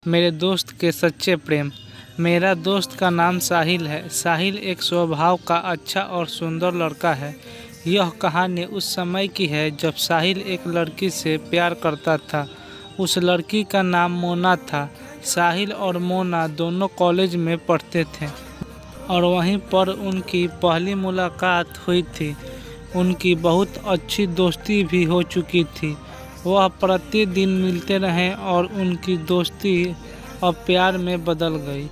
मेरे दोस्त के सच्चे प्रेम। मेरा दोस्त का नाम साहिल है। साहिल एक स्वभाव का अच्छा और सुंदर लड़का है। यह कहानी उस समय की है जब साहिल एक लड़की से प्यार करता था। उस लड़की का नाम मोना था। साहिल और मोना दोनों कॉलेज में पढ़ते थे और वहीं पर उनकी पहली मुलाकात हुई थी। उनकी बहुत अच्छी दोस्ती भी हो चुकी थी। वह प्रतिदिन मिलते रहे और उनकी दोस्ती अब प्यार में बदल गई।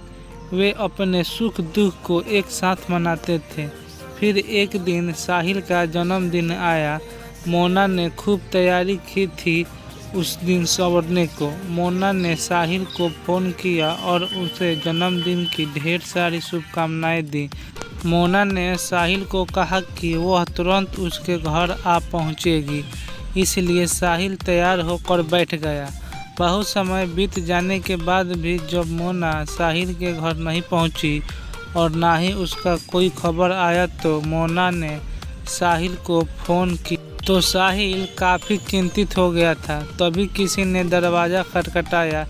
वे अपने सुख दुख को एक साथ मनाते थे। फिर एक दिन साहिल का जन्मदिन आया। मोना ने खूब तैयारी की थी उस दिन संवरने को। मोना ने साहिल को फ़ोन किया और उसे जन्मदिन की ढेर सारी शुभकामनाएं दी। मोना ने साहिल को कहा कि वह तुरंत उसके घर आ पहुंचेगी, इसलिए साहिल तैयार होकर बैठ गया। बहुत समय बीत जाने के बाद भी जब मोना साहिल के घर नहीं पहुंची और ना ही उसका कोई खबर आया तो मोना ने साहिल को फ़ोन किया तो साहिल काफ़ी चिंतित हो गया था। तभी किसी ने दरवाज़ा खटखटाया।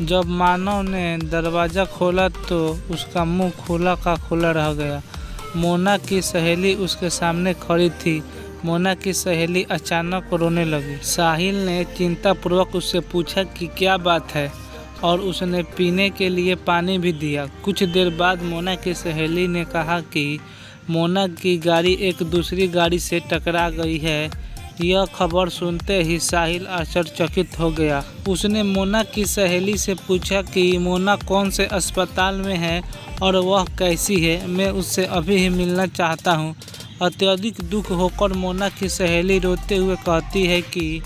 जब मानव ने दरवाज़ा खोला तो उसका मुंह खुला का खुला रह गया। मोना की सहेली उसके सामने खड़ी थी। मोना की सहेली अचानक रोने लगी। साहिल ने चिंतापूर्वक उससे पूछा कि क्या बात है और उसने पीने के लिए पानी भी दिया। कुछ देर बाद मोना की सहेली ने कहा कि मोना की गाड़ी एक दूसरी गाड़ी से टकरा गई है। यह खबर सुनते ही साहिल आश्चर्यचकित हो गया। उसने मोना की सहेली से पूछा कि मोना कौन से अस्पताल में है और वह कैसी है। मैं उससे अभी ही मिलना चाहता हूँ। अत्यधिक दुख होकर मोना की सहेली रोते हुए कहती है कि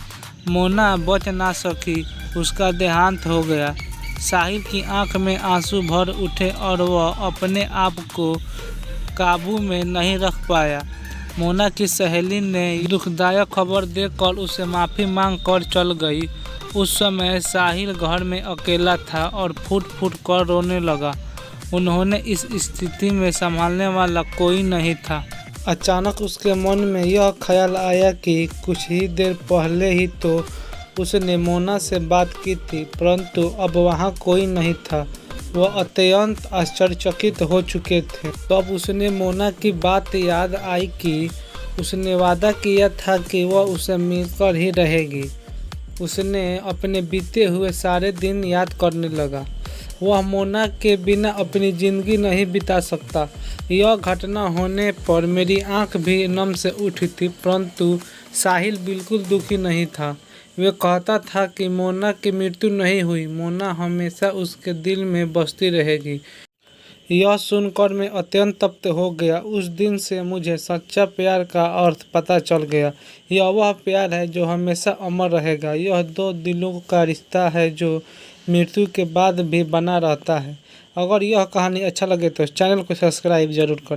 मोना बच ना सकी, उसका देहांत हो गया। साहिल की आंख में आंसू भर उठे और वह अपने आप को काबू में नहीं रख पाया। मोना की सहेली ने दुखदायक खबर देकर उसे माफ़ी मांग कर चल गई। उस समय साहिल घर में अकेला था और फूट फूट कर रोने लगा। उन्होंने इस स्थिति में संभालने वाला कोई नहीं था। अचानक उसके मन में यह ख्याल आया कि कुछ ही देर पहले ही तो उसने मोना से बात की थी, परंतु अब वहाँ कोई नहीं था। वह अत्यंत आश्चर्यचकित हो चुके थे। तब उसने मोना की बात याद आई कि उसने वादा किया था कि वह उसे मिलकर ही रहेगी। उसने अपने बीते हुए सारे दिन याद करने लगा। वह मोना के बिना अपनी ज़िंदगी नहीं बिता सकता। यह घटना होने पर मेरी आंख भी नम से उठी थी, परंतु साहिल बिल्कुल दुखी नहीं था। वे कहता था कि मोना की मृत्यु नहीं हुई, मोना हमेशा उसके दिल में बसती रहेगी। यह सुनकर मैं अत्यंत तप्त हो गया। उस दिन से मुझे सच्चा प्यार का अर्थ पता चल गया। यह वह प्यार है जो हमेशा अमर रहेगा। यह दो दिलों का रिश्ता है जो मृत्यु के बाद भी बना रहता है। अगर यह कहानी अच्छा लगे तो चैनल को सब्सक्राइब जरूर करें।